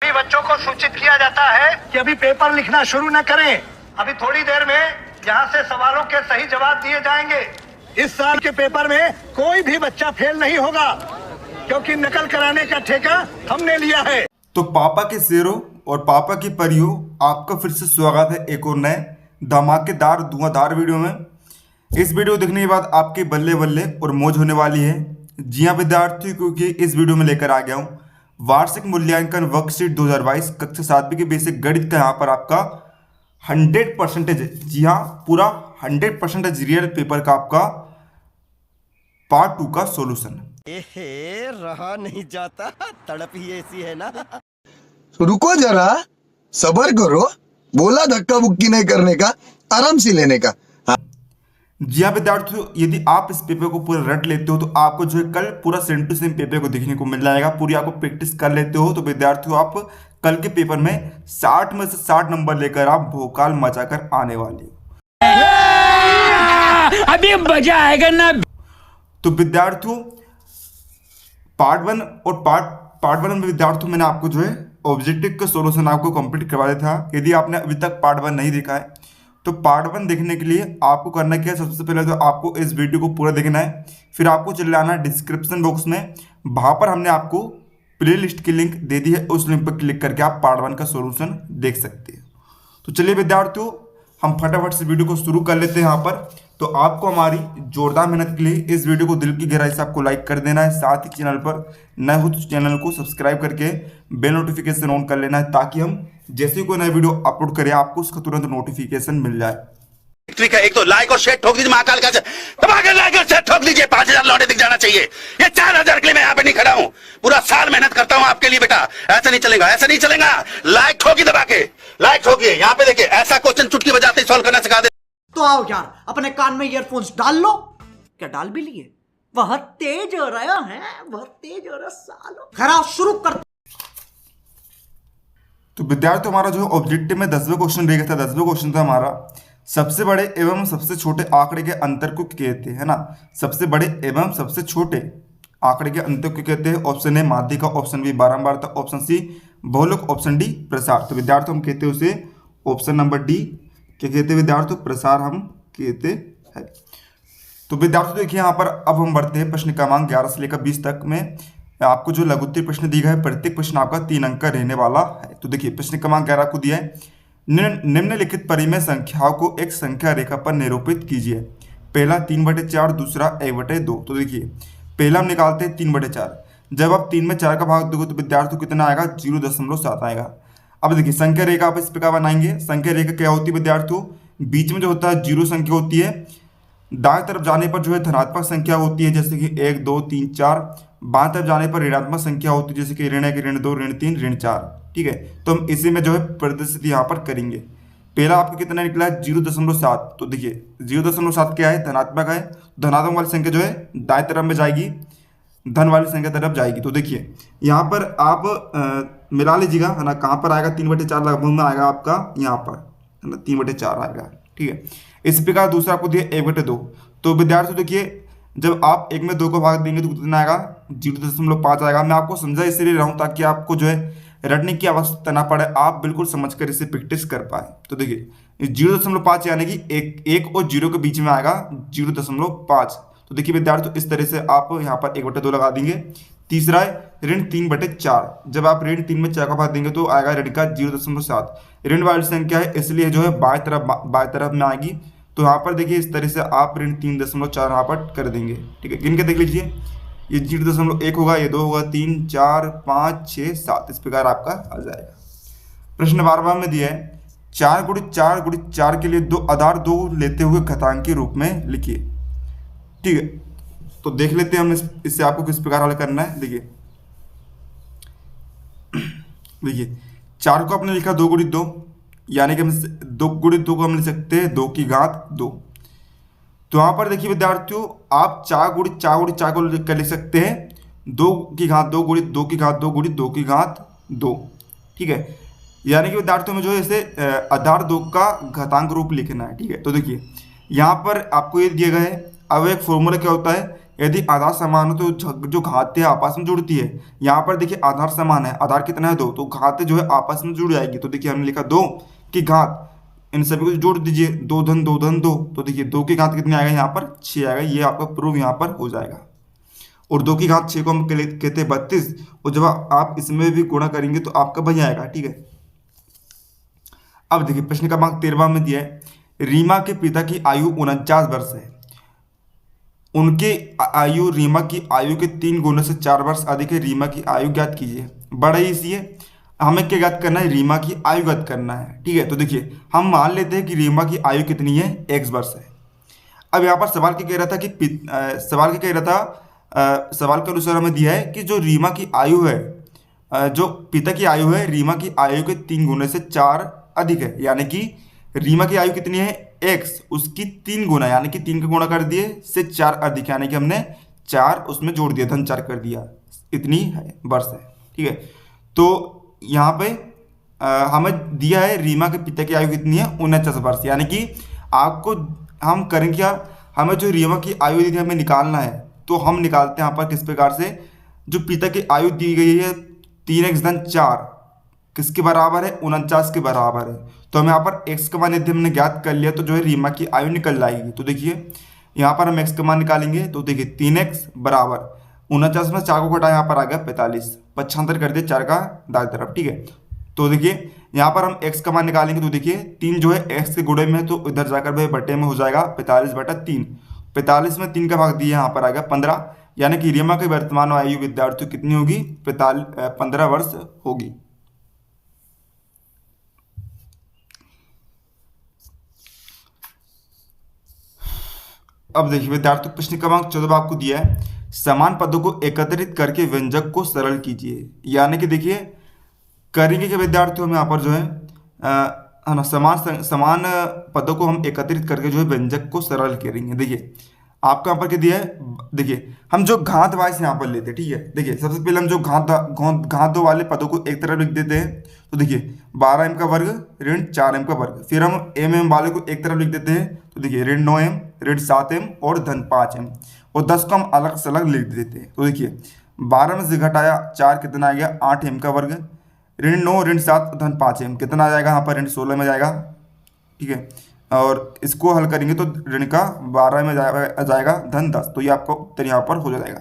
सभी बच्चों को सूचित किया जाता है कि अभी पेपर लिखना शुरू न करें। अभी थोड़ी देर में यहाँ से सवालों के सही जवाब दिए जाएंगे। इस साल के पेपर में कोई भी बच्चा फेल नहीं होगा, क्योंकि नकल कराने का ठेका हमने लिया है। तो पापा के शेरों और पापा की परियों, आपका फिर से स्वागत है एक और नए धमाकेदार धुआंधार वीडियो में। इस वीडियो देखने के बाद आपके बल्ले बल्ले और मौज होने वाली है। जी हाँ विद्यार्थियों, क्योंकि इस वीडियो में लेकर आ गया हूँ वार्षिक मूल्यांकन वर्कशीट 2022 कक्षा 7वीं के बेसिक गणित का यहाँ पर आपका 100%, जी हाँ पूरा 100% रियल पेपर का आपका पार्ट 2 का सॉल्यूशन। एहे, रहा नहीं जाता, तड़प ही ऐसी है ना। रुको जरा, सबर करो। बोला धक्का बुक्की नहीं करने का, आराम से लेने का। जी हाँ विद्यार्थियों, यदि आप इस पेपर को पूरा रट लेते हो तो आपको जो है कल पूरा सेम टू सेम पेपर को देखने को मिल जाएगा। पूरी आपको प्रैक्टिस कर लेते हो तो विद्यार्थियों आप कल के पेपर में 60 में से 60 नंबर लेकर आप भोकाल मचाकर आने वाले हो। अभी मजा आएगा ना। तो विद्यार्थियों पार्ट 1 और पार्ट 1 में विद्यार्थियों मैंने आपको जो है ऑब्जेक्टिव का सॉल्यूशन आपको कंप्लीट करवा दिया था। यदि आपने अभी तक पार्ट 1 नहीं देखा है तो पार्ट 1 देखने के लिए आपको करना क्या है, सबसे पहले तो आपको इस वीडियो को पूरा देखना है। फिर आपको चले आना डिस्क्रिप्शन बॉक्स में, वहाँ पर हमने आपको प्ले लिस्ट की लिंक दे दी है। उस लिंक पर क्लिक करके आप पार्ट 1 का सॉल्यूशन देख सकते हैं। तो चलिए विद्यार्थियों हम फटाफट से वीडियो को शुरू कर लेते हैं। यहाँ पर तो आपको हमारी जोरदार मेहनत के लिए इस वीडियो को दिल की गहराई से आपको लाइक कर देना है। साथ ही चैनल पर नए हो तो चैनल को सब्सक्राइब करके बेल नोटिफिकेशन ऑन कर लेना है, ताकि हम जैसे ही कोई नया वीडियो अपलोड करें आपको उसका तुरंत नोटिफिकेशन मिल जाए। का एक तो लाइक और शेयर ठोक दीजिए, महाकाल का दबाकर लाइक और शेयर ठोक दीजिए। 5000 लौटे दिख जाना चाहिए। ये 4000 के लिए मैं यहाँ पे नहीं खड़ा हूँ, पूरा साल मेहनत करता हूँ आपके लिए बेटा। ऐसा नहीं चलेगा, ऐसा नहीं चलेगा। लाइक ठोकी, दबा के लाइक ठोकिए। यहाँ पे देखिए ऐसा क्वेश्चन चुटकी बजाते सॉल्व करना सिखा दे। तो आओ यार, अपने कान में ईयरफोन्स डाल लो। क्या डाल भी लिए? बहुत तेज हो रहा है, बहुत तेज हो रहा सालो। खराब शुरू कर। तो विद्यार्थी हमारा जो ऑब्जेक्टिव में 10वें क्वेश्चन रह गया था। 10वें क्वेश्चन था हमारा सबसे बड़े एवं सबसे छोटे आंकड़े के अंतर को कहते हैं ना। सबसे बड़े एवं सबसे छोटे आंकड़े के अंतर को कहते हैं। ऑप्शन ए माध्यिका, ऑप्शन बी बारंबारता, ऑप्शन सी बहुलक, ऑप्शन डी प्रसार। तो विद्यार्थी हम कहते हैं उसे ऑप्शन नंबर डी क्या कहते हैं विद्यार्थी, प्रसार हम कहते हैं। तो विद्यार्थी देखिए यहाँ पर अब हम बढ़ते हैं प्रश्न क्रमांक 11 से लेकर 20 तक में। आपको जो लघुत्तरीय प्रश्न दिया है, प्रत्येक प्रश्न आपका 3 अंक का रहने वाला है। तो देखिए प्रश्न क्रमांक 11 को दिया है, निम्नलिखित परिमेय संख्याओं को एक संख्या रेखा पर निरूपित कीजिए। पहला 3/4, दूसरा 1/2। तो देखिए पहला हम निकालते हैं 3/4। जब आप 3 में 4 का भाग दोगे तो विद्यार्थी को कितना आएगा, 0.7 आएगा। अब देखिए संख्या रेखा आप इस प्रकार बनाएंगे। संख्या रेखा क्या होती है विद्यार्थियों, बीच में जो होता है 0 संख्या होती है। दाएं तरफ जाने पर जो है धनात्मक संख्या होती है, जैसे कि 1 2 3 4। बाएं तरफ जाने पर ऋणात्मक संख्या होती है, जैसे कि ऋण 1 ऋण 2 ऋण 3 ऋण 4। ठीक है, तो हम इसी में जो है प्रदर्शित यहाँ पर करेंगे। पहला आपका कितना निकला है, 0.7। तो देखिए 0.7 क्या है, धनात्मक है। धनात्मक वाली संख्या जो है दाएं तरफ में जाएगी, धन वाली संख्या तरफ जाएगी। तो देखिए यहाँ पर आप मिला लीजिएगा है ना, कहाँ पर आएगा 3/4 लगभग में आएगा आपका, यहाँ पर है ना 3/4 आएगा। ठीक है, इस प्रकार दूसरा आपको दिया 1/2। तो विद्यार्थी देखिए जब आप 1 में 2 को भाग देंगे तो कितना आएगा, 0.5 आएगा। मैं आपको समझा इसलिए रहा हूँ ताकि आपको जो है रटने की आवश्यकता ना पड़े, आप बिल्कुल समझकर इसे प्रैक्टिस कर पाए। तो देखिए 0.5 यानी कि एक और 0 के बीच में आएगा 0.5। तो देखिए विद्यार्थी इस तरह से आप यहाँ पर 1/2 लगा देंगे। तीसरा है ऋण 3/4। जब आप ऋण 3 में 4 का भाग देंगे तो आएगा ऋण का 0.7। ऋण वाली संख्या है इसलिए जो है बाएं तरफ में आएगी। तो यहाँ पर देखिए इस तरह से आप ऋण 3.4 यहाँ पर कर देंगे। ठीक है, गिन के देख लीजिए, ये 0.1 होगा, ये 2 होगा, 3 4 5 6 7, इस प्रकार आपका आ जाएगा। प्रश्न 12वां में दिया है 4x4 के लिए 2 आधार 2 लेते हुए घातांक के रूप में लिखिए। ठीक है, तो देख लेते हैं हम इससे आपको किस प्रकार हल करना है। देखिए 4 को आपने लिखा 2x2, यानी कि हम 2x2 को हम लिख सकते हैं 2 की घात 2। तो यहाँ पर देखिए विद्यार्थियों आप 4x4 को लिख सकते हैं 2 की घात 2 गुणित 2 की घात 2 गुणित 2 की घात 2। ठीक है, यानी कि विद्यार्थियों में जो है इसे आधार 2 का घातांक रूप लिखना है। ठीक है, तो देखिए यहाँ पर आपको ये दिया गया है। अब एक फॉर्मूला क्या होता है, यदि आधार समान हो तो जो घातें आपस में जुड़ती है, यहाँ पर देखिए आधार समान है, आधार कितना है 2, तो घातें जो है आपस में जुड़ जाएगी। तो देखिए हमने लिखा 2 की घात, इन सभी को जोड़ दीजिए, 2 धन 2 धन 2, तो देखिए 2 की घात कितनी आएगा यहाँ पर 6 आएगा। ये आपका प्रूफ यहाँ पर हो जाएगा। और 2 की घात 6 को हम कहते हैं 32, और जब आप इसमें भी गुणा करेंगे तो आपका वही आएगा। ठीक है, अब देखिए प्रश्न क्रमांक 13 में दिया है, रीमा के पिता की आयु 49 वर्ष है, उनके आयु रीमा की आयु के 3 गुणों से 4 वर्ष अधिक है, रीमा की आयु ज्ञात कीजिए। बड़ा इसी है, हमें क्या ज्ञात करना है, रीमा की आयु ज्ञात करना है। ठीक है, तो देखिए हम मान लेते हैं कि रीमा की आयु कितनी है, x वर्ष है। अब यहाँ पर सवाल क्या कह रहा था कि सवाल के अनुसार हमें दिया है कि जो रीमा की आयु है, जो पिता की आयु है, रीमा की आयु के 3 गुने से 4 अधिक है, यानी कि रीमा की आयु कितनी है x, उसकी 3 गुना, यानी कि 3 का गुणा कर दिए से 4 अधिक, यानी कि हमने 4 उसमें जोड़ दिया, धन 4 कर दिया, इतनी है वर्ष है। ठीक है, तो यहाँ पे हमें दिया है रीमा के पिता की आयु कितनी है 49 वर्ष, यानी कि आपको हम करें क्या, हमें जो रीमा की आयु दी थी हमें निकालना है, तो हम निकालते हैं यहाँ पर किस प्रकार से, जो पिता की आयु दी गई है 3x धन 4 किसके बराबर है, 49 के बराबर है। तो हम यहाँ पर x का मान यदि हमने ज्ञात कर लिया तो जो है रीमा की आयु निकल जाएगी। तो देखिए यहाँ पर हम x का मान निकालेंगे, तो देखिए 3x बराबर 49 में 4 को घटाया, यहाँ पर आ गया 45, 75 कर दिए 4 का दाएं तरफ। ठीक है, तो देखिए यहाँ पर हम x का मान निकालेंगे, तो देखिए 3 जो है x के गुणे में है, तो इधर जाकर भाई बटे में हो जाएगा 45/3, 45 में 3 का भाग दिया, यहाँ पर आ गया 15, यानी कि रीमा की वर्तमान आयु विद्यार्थी कितनी होगी, 15 वर्ष होगी। अब देखिए विद्यार्थी प्रश्न क्रमांक 14 आपको दिया है, समान पदों को एकत्रित करके व्यंजक को सरल कीजिए। यानी कि देखिए करेंगे कि विद्यार्थियों में यहाँ पर जो है ना समान पदों को हम एकत्रित करके जो है व्यंजक को सरल करेंगे। देखिए आपका यहाँ पर क्या दिया है, देखिए हम जो घात वाइज यहाँ पर लेते हैं। ठीक है, देखिए सबसे पहले हम जो घातों वाले पदों को एक तरफ लिख देते हैं, तो देखिए 12m का वर्ग ऋण 4m का वर्ग, फिर हम m वाले को एक तरफ लिख देते हैं, तो देखिए ऋण 9m ऋण 7m और धन 5m, और 10 को हम अलग से अलग लिख देते हैं। तो देखिए 12 में से घटाया 4 कितना आ गया, 8m का वर्ग, ऋण 9 ऋण 7 धन 5m कितना आ जाएगा, यहाँ पर ऋण 16 में जाएगा। ठीक है, और इसको हल करेंगे तो ऋण का 12 में जाएगा धन 10, तो ये आपका उत्तर यहाँ पर हो जाएगा।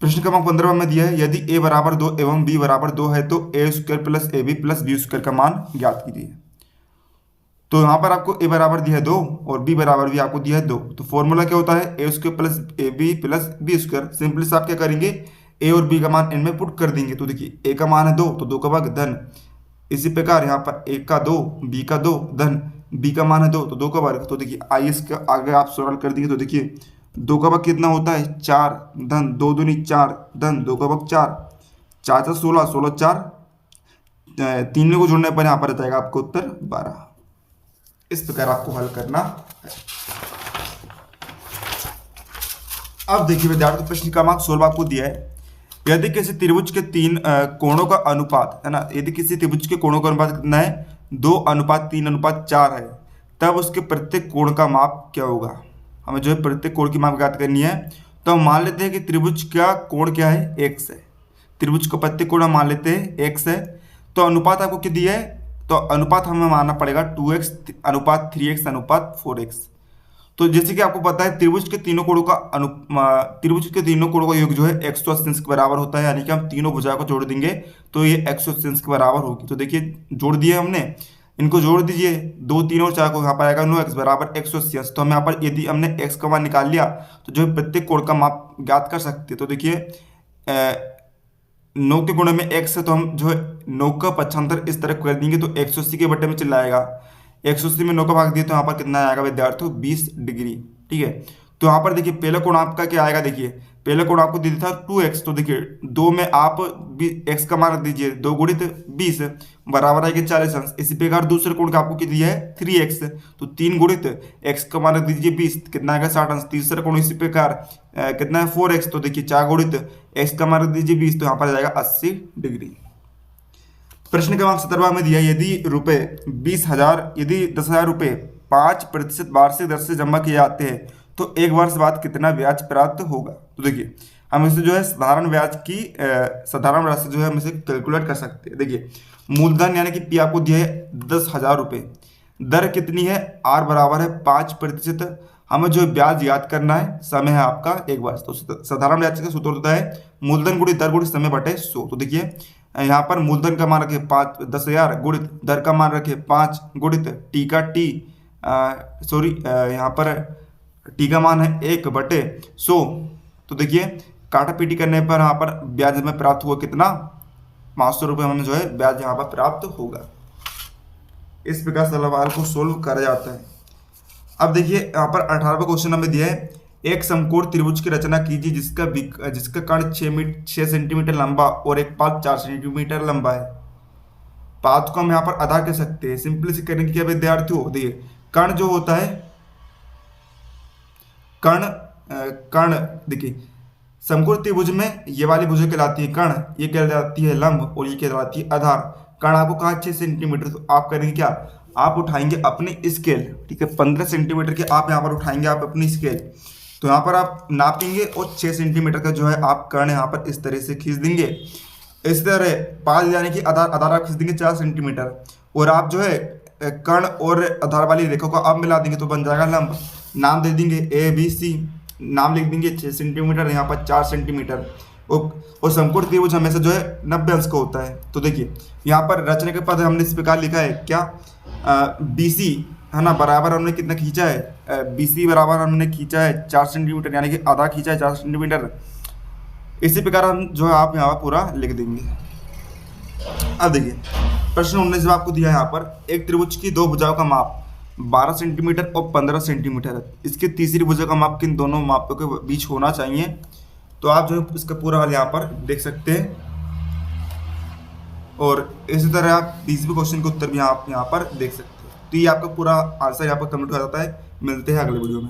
प्रश्न क्रमांक 15 में दिया है, यदि a बराबर 2 एवं b बराबर 2 है तो a² plus ab plus b² का मान ज्ञात कीजिए। तो यहाँ पर आपको a बराबर दिया है 2 और b बराबर भी आपको दिया है 2, तो फॉर्मूला क्या होता है, a² plus ab plus b²। Simply से आप क्या करेंगे, a और b का मान इनमें पुट कर देंगे। तो देखिए a का मान है 2, तो 2 का भाग धन, इसी प्रकार यहाँ पर a का 2 b का 2 धन, b का मान है 2 तो 2 का वर्ग। तो देखिए आई इसका आगे आप सरल कर देंगे, तो देखिए 2 का वर्ग कितना होता है 4 धन 2 दूनी 4 धन 2 का वर्ग 4, 4 से 16, 16 4, 3 को जोड़ने पर यहाँ पर जाएगा आपको उत्तर 12। इस प्रकार आपको हल करना है। अब देखिए विद्यार्थी प्रश्न क्रमांक 16 आपको दिया है, यदि किसी त्रिभुज के 3 कोणों का अनुपात है ना, यदि किसी त्रिभुज के कोणों का अनुपात कितना है 2:3:4 है, तब उसके प्रत्येक कोण का माप क्या होगा। हमें जो है प्रत्येक कोण की माप ज्ञात करनी है, तो हम मान लेते हैं कि त्रिभुज का कोण क्या है x है, त्रिभुज का प्रत्येक कोण हम मान लेते हैं x है। तो अनुपात आपको क्या दिया है, तो अनुपात हमें मानना पड़ेगा 2x अनुपात 3x अनुपात 4x। तो जैसे कि आपको पता है त्रिभुज के तीनों कोणों का योग जो है 180 के बराबर होता है, यानी कि हम तीनों भुजाओं को जोड़ देंगे तो ये 180 के बराबर होगी। तो देखिए जोड़ दिए हमने, इनको जोड़ दीजिए 2 3 और 4 को, यहाँ पर आएगा 9x बराबर 180। तो हम यहाँ पर यदि हमने x का मान निकाल लिया तो जो है प्रत्येक कोण का माप ज्ञात कर सकते हैं। तो देखिए 9 के गुणे में x है, तो हम जो है 9 का 75 इस तरह कर देंगे तो 180 के बटे में चला आएगा, 180 में 9 का भाग दिए तो यहाँ पर कितना आएगा विद्यार्थियों 20 डिग्री। ठीक है, तो यहाँ पर देखिए पहला कोण आपका क्या आएगा, देखिए पहला कोण आपको दे दिया था 2x, तो देखिए 2 में आप x का मान रख दीजिए, 2 गुणित 20 बराबर आएगा 40 अंश। इसी प्रकार दूसरे कोण का आपको क्या दिया है 3x, तो 3 गुणित x का मान रख दीजिए 20 कितना आएगा 60 अंश। तीसरा कोण इसी प्रकार कितना है 4x, तो देखिए 4 गुणित x का मान रख दीजिए 20 तो यहाँ पर जाएगा 80 डिग्री। प्रश्न क्रमांक 17 में दिया, यदि रुपये 20,000 यदि 10,000 रुपये 5% वार्षिक दर से जमा किए जाते हैं तो 1 वर्ष बाद कितना ब्याज प्राप्त होगा। तो देखिए हम इसे जो है साधारण ब्याज की साधारण राशि जो है हम इसे कैलकुलेट कर सकते हैं। देखिए मूलधन यानी कि पी आपको दिया है 10,000 रुपये, दर कितनी है, आर बराबर है 5%, हमें जो ब्याज याद करना है, समय है आपका 1 वर्ष। तो साधारण ब्याज का सूत्र होता है मूलधन गुणित दर गुणित समय बटे 100। तो देखिए यहाँ पर मूलधन का मान रखे 10,000 गुणित दर का मान रखे 5 गुणित टी का टी यहाँ पर टी का मान है 1/100। तो देखिए काटा पीटी करने पर यहाँ पर ब्याज हमें प्राप्त हुआ कितना, 500 रुपये हमें जो है ब्याज यहाँ पर प्राप्त होगा। इस प्रकार सवाल को सोल्व करा जाता है। अब देखिए यहाँ पर 18वां क्वेश्चन हमें दिया है, एक समकोण त्रिभुज की रचना कीजिए जिसका कर्ण 6 सेंटीमीटर लंबा और एक पाद 4 सेंटीमीटर लंबा है। पाद को हम यहाँ पर आधा कह सकते हैं। सिंपली से करने की क्या विद्यार्थियों, देखिए कर्ण जो होता है कर्ण देखिए समकोण त्रिभुज में ये वाली भुजा कहलाती है कर्ण, ये कहलाती है लंब और ये कहलाती है आधार। कर्ण आपको कहा 6 सेंटीमीटर, तो आप करेंगे क्या, आप उठाएंगे अपनी स्केल, ठीक है 15 सेंटीमीटर के आप यहाँ पर उठाएंगे आप अपनी स्केल। तो यहाँ पर आप नापेंगे और 6 सेंटीमीटर का जो है आप कर्ण यहाँ पर इस तरह से खींच देंगे। इस तरह पाद यानी कि आधार आप खींच देंगे 4 सेंटीमीटर, और आप जो है कर्ण और आधार वाली रेखा को आप मिला देंगे तो बन जाएगा लंब। नाम दे देंगे ABC, नाम लिख देंगे 6 सेंटीमीटर, यहाँ पर 4 सेंटीमीटर। और समकोण त्रिभुज हमेशा जो है 90 अंश का होता है। तो देखिए यहाँ पर रचना के पद हमने इस प्रकार लिखा है क्या, BC है ना बराबर हमने कितना खींचा है, BC बराबर हमने खींचा है 4 सेंटीमीटर, यानी कि आधा खींचा है 4 सेंटीमीटर। इसी प्रकार हम जो है आप यहाँ पूरा लिख देंगे। अब देखिए प्रश्न 19 में आपको दिया है यहाँ पर, एक त्रिभुज की 2 भुजाओं का माप 12 सेंटीमीटर और 15 सेंटीमीटर है। इसकी तीसरी भुजा का माप किन दोनों मापों के बीच होना चाहिए। तो आप जो है इसका पूरा हल यहाँ पर देख सकते हैं, और इसी तरह आप 20वें क्वेश्चन के उत्तर भी आप यहाँ पर देख सकते हैं। तो ये आपका पूरा आंसर यहाँ पर कमेंट हो जाता है। मिलते हैं अगले वीडियो में।